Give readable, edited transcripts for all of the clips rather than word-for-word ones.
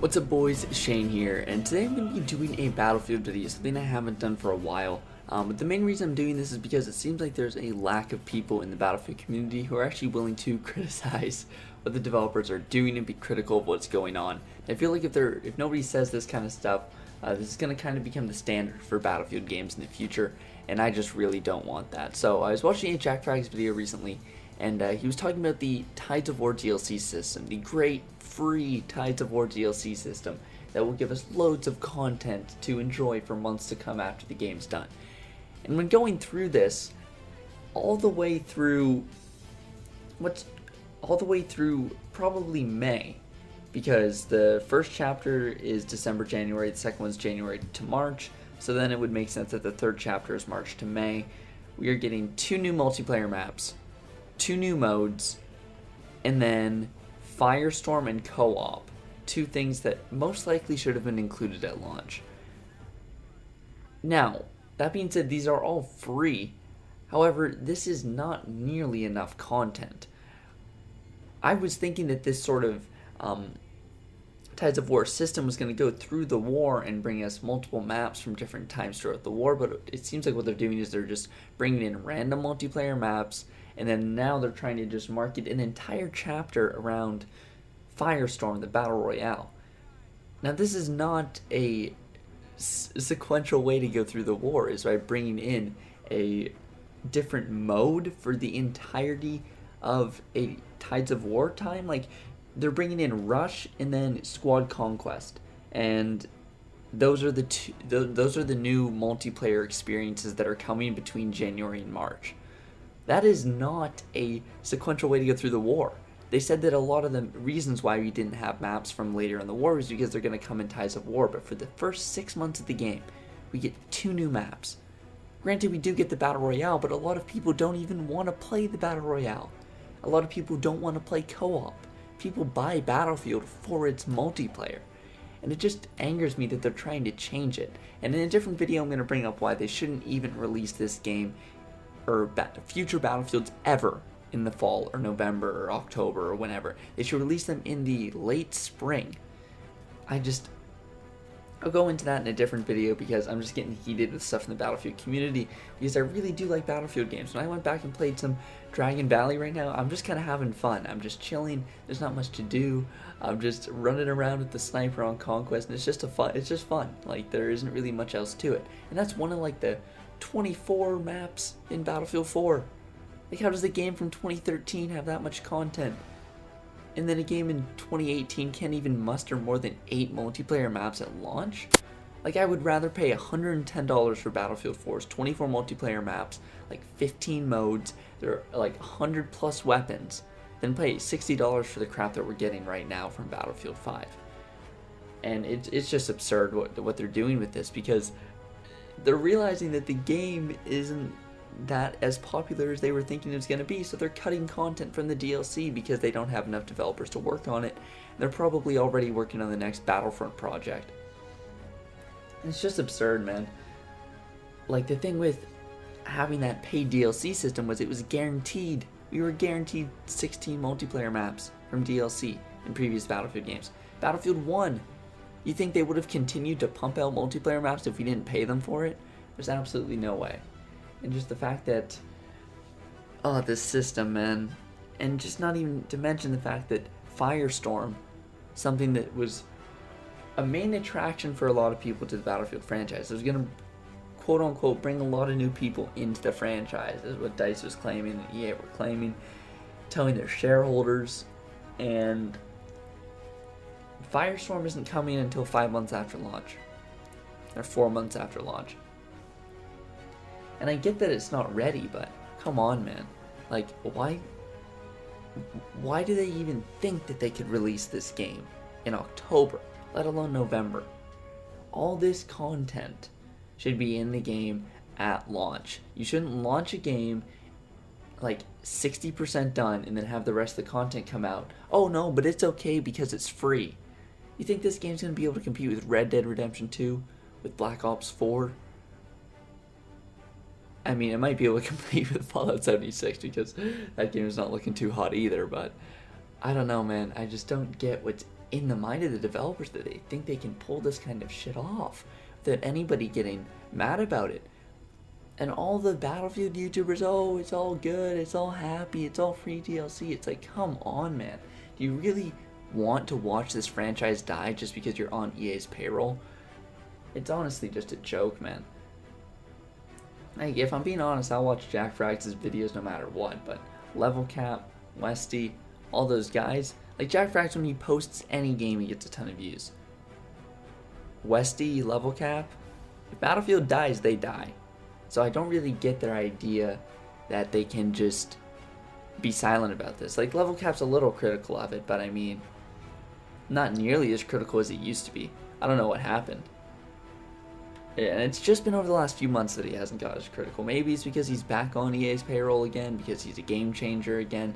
What's up boys, Shane here, and today I'm going to be doing a Battlefield video, something I haven't done for a while. But the main reason I'm doing this is because it seems like there's a lack of people in the Battlefield community who are actually willing to criticize what the developers are doing and be critical of what's going on. And I feel like if nobody says this kind of stuff, this is going to kind of become the standard for Battlefield games in the future, and I just really don't want that. So I was watching a Jack Frags video recently, and he was talking about the Tides of War DLC system, the great free Tides of War DLC system that will give us loads of content to enjoy for months to come after the game's done. And when going through this, all the way through probably May, because the first chapter is December, January, the second one's January to March, so then it would make sense that the third chapter is March to May. We are getting 2 new multiplayer maps, 2 new modes, and then Firestorm and co-op, 2 things that most likely should have been included at launch. Now, that being said, these are all free. However, this is not nearly enough content. I was thinking that this sort of Tides of War system was going to go through the war and bring us multiple maps from different times throughout the war, but it seems like what they're doing is they're just bringing in random multiplayer maps, and then now they're trying to just market an entire chapter around Firestorm, the Battle Royale. Now, this is not a sequential way to go through the war, is by bringing in a different mode for the entirety of a Tides of War time. Like, they're bringing in Rush and then Squad Conquest, and those are the new multiplayer experiences that are coming between January and March. That is not a sequential way to go through the war. They said that a lot of the reasons why we didn't have maps from later in the war was because they're going to come in Tides of War, but for the first 6 months of the game, we get 2 new maps. Granted, we do get the Battle Royale, but a lot of people don't even want to play the Battle Royale. A lot of people don't want to play co-op. People buy Battlefield for its multiplayer. And it just angers me that they're trying to change it. And in a different video, I'm going to bring up why they shouldn't even release this game or future Battlefields ever in the fall or November or October or whenever. They should release them in the late spring. I'll go into that in a different video because I'm just getting heated with stuff in the Battlefield community because I really do like Battlefield games. When I went back and played some Dragon Valley right now, I'm just kind of having fun. I'm just chilling. There's not much to do. I'm just running around with the sniper on Conquest, and it's just fun. Like, there isn't really much else to it. And that's one of like the 24 maps in Battlefield 4. Like, how does the game from 2013 have that much content? And then a game in 2018 can't even muster more than 8 multiplayer maps at launch? Like, I would rather pay $110 for Battlefield 4's 24 multiplayer maps, like 15 modes, there are like 100 plus weapons, than pay $60 for the crap that we're getting right now from Battlefield 5. And it's just absurd what they're doing with this, because they're realizing that the game isn't that as popular as they were thinking it was going to be, so they're cutting content from the DLC because they don't have enough developers to work on it. They're probably already working on the next Battlefront project. It's just absurd, man. Like, the thing with having that paid DLC system was it was guaranteed. We were guaranteed 16 multiplayer maps from DLC in previous Battlefield games. Battlefield 1, you think they would have continued to pump out multiplayer maps if we didn't pay them for it? There's absolutely no way. And just the fact that, this system, man. And just not even to mention the fact that Firestorm, something that was a main attraction for a lot of people to the Battlefield franchise, it was going to, quote unquote, bring a lot of new people into the franchise, is what DICE was claiming, and EA were claiming, telling their shareholders. And Firestorm isn't coming until 5 months after launch, or 4 months after launch. And I get that it's not ready, but come on, man. Like, why do they even think that they could release this game in October, let alone November? All this content should be in the game at launch. You shouldn't launch a game like 60% done and then have the rest of the content come out. Oh no, but it's okay because it's free. You think this game's going to be able to compete with Red Dead Redemption 2, with Black Ops 4? I mean, it might be able to compete with Fallout 76 because that game is not looking too hot either, but I don't know, man. I just don't get what's in the mind of the developers that they think they can pull this kind of shit off without anybody getting mad about it. And all the Battlefield YouTubers, oh, it's all good, it's all happy, it's all free DLC. It's like, come on, man. Do you really want to watch this franchise die just because you're on EA's payroll? It's honestly just a joke, man. Like, if I'm being honest, I'll watch Jack Frax's videos no matter what, but Level Cap, Westy, all those guys, like Jack Frax, when he posts any game, he gets a ton of views. Westy, Level Cap, if Battlefield dies, they die. So I don't really get their idea that they can just be silent about this. Like, Level Cap's a little critical of it, but I mean, not nearly as critical as it used to be. I don't know what happened. And it's just been over the last few months that he hasn't got as critical. Maybe it's because he's back on EA's payroll again, because he's a game changer again.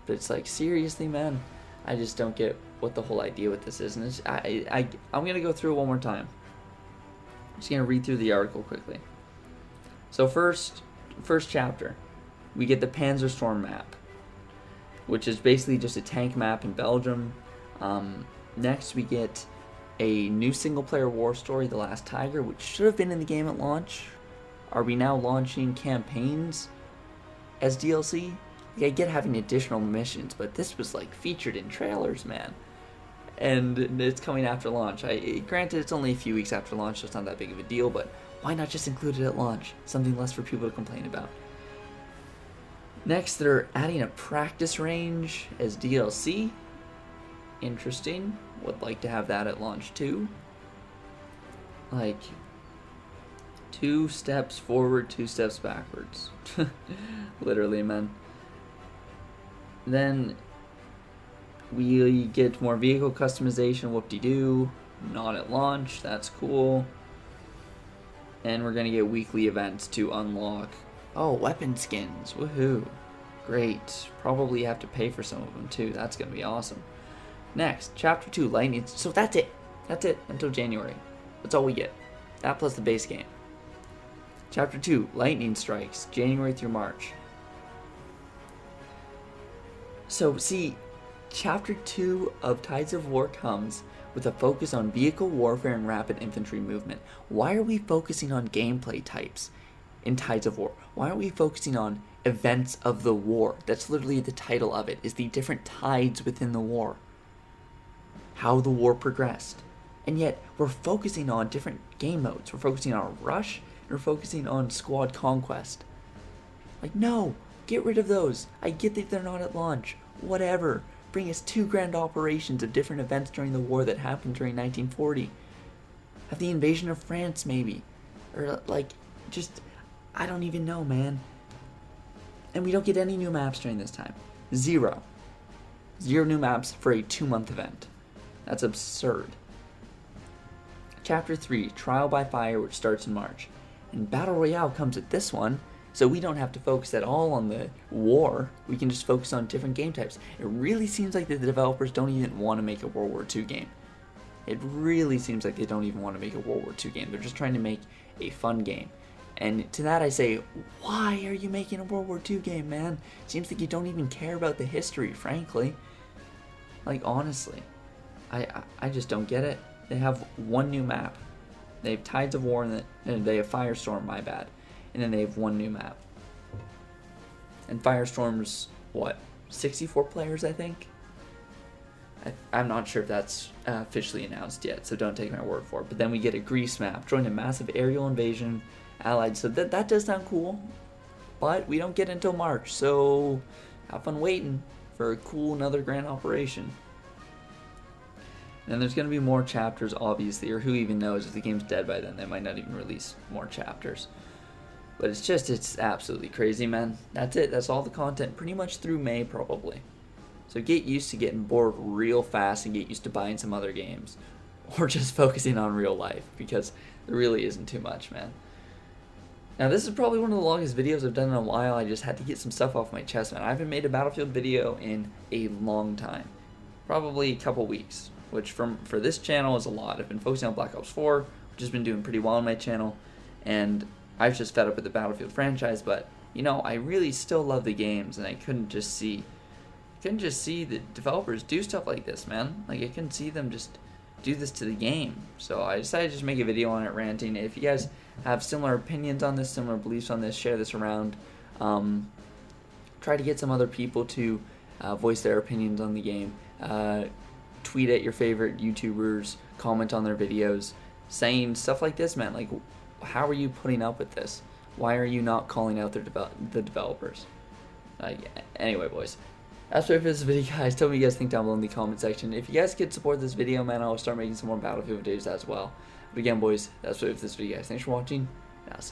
But it's like, seriously, man, I just don't get what the whole idea with this is. And I'm going to go through it one more time. I'm just going to read through the article quickly. So first chapter, we get the Panzerstorm map, which is basically just a tank map in Belgium. Next, we get a new single-player war story, The Last Tiger, which should have been in the game at launch. Are we now launching campaigns as DLC? Like, I get having additional missions, but this was like featured in trailers, man. And it's coming after launch. Granted, it's only a few weeks after launch, so it's not that big of a deal, but why not just include it at launch? Something less for people to complain about. Next, they're adding a practice range as DLC. Interesting. Would like to have that at launch too. Like, 2 steps forward, 2 steps backwards. Literally, man. Then we get more vehicle customization, whoop-de-doo. Not at launch, that's cool. And we're gonna get weekly events to unlock. Oh, weapon skins, woohoo. Great. Probably have to pay for some of them too, that's gonna be awesome. Next, Chapter 2, Lightning. So that's it. That's it until January. That's all we get. That plus the base game. Chapter 2, Lightning Strikes, January through March. So, see, Chapter 2 of Tides of War comes with a focus on vehicle warfare and rapid infantry movement. Why are we focusing on gameplay types in Tides of War? Why aren't we focusing on events of the war? That's literally the title of it, is the different tides within the war. How the war progressed. And yet, we're focusing on different game modes. We're focusing on Rush, and we're focusing on Squad Conquest. Like, no, get rid of those. I get that they're not at launch. Whatever. Bring us 2 grand operations of different events during the war that happened during 1940. Have the invasion of France, maybe. Or, like, just, I don't even know, man. And we don't get any new maps during this time. 0. 0 new maps for a 2-month event. That's absurd. Chapter 3, Trial by Fire, which starts in March. And Battle Royale comes with this one, so we don't have to focus at all on the war. We can just focus on different game types. It really seems like the developers don't even want to make a World War II game. It really seems like they don't even want to make a World War II game. They're just trying to make a fun game. And to that I say, why are you making a World War II game, man? It seems like you don't even care about the history, frankly. Like, honestly. I just don't get it. They have 1 new map. They have Tides of War, and they have Firestorm, my bad. And then they have 1 new map. And Firestorm's, what, 64 players, I think? I'm not sure if that's officially announced yet, so don't take my word for it. But then we get a Greece map, join a massive aerial invasion, allied. So that does sound cool. But we don't get until March, so have fun waiting for a cool another grand operation. And there's going to be more chapters, obviously, or who even knows, if the game's dead by then, they might not even release more chapters. But it's absolutely crazy, man. That's it. That's all the content, pretty much through May, probably. So get used to getting bored real fast and get used to buying some other games. Or just focusing on real life, because there really isn't too much, man. Now, this is probably one of the longest videos I've done in a while. I just had to get some stuff off my chest, man. I haven't made a Battlefield video in a long time. Probably a couple weeks. Which for this channel is a lot. I've been focusing on Black Ops 4, which has been doing pretty well on my channel, and I've just fed up with the Battlefield franchise, but, you know, I really still love the games, and I couldn't just see couldn't just see the developers do stuff like this, man. Like, I couldn't see them just do this to the game. So I decided to just make a video on it, ranting. If you guys have similar opinions on this, similar beliefs on this, share this around. Try to get some other people to voice their opinions on the game. Tweet at your favorite YouTubers, comment on their videos, saying stuff like this, man. Like, how are you putting up with this? Why are you not calling out the developers? Anyway, boys, that's it for this video, guys. Tell me what you guys think down below in the comment section. If you guys could support this video, man, I'll start making some more Battlefield videos as well. But again, boys, that's it for this video, guys. Thanks for watching.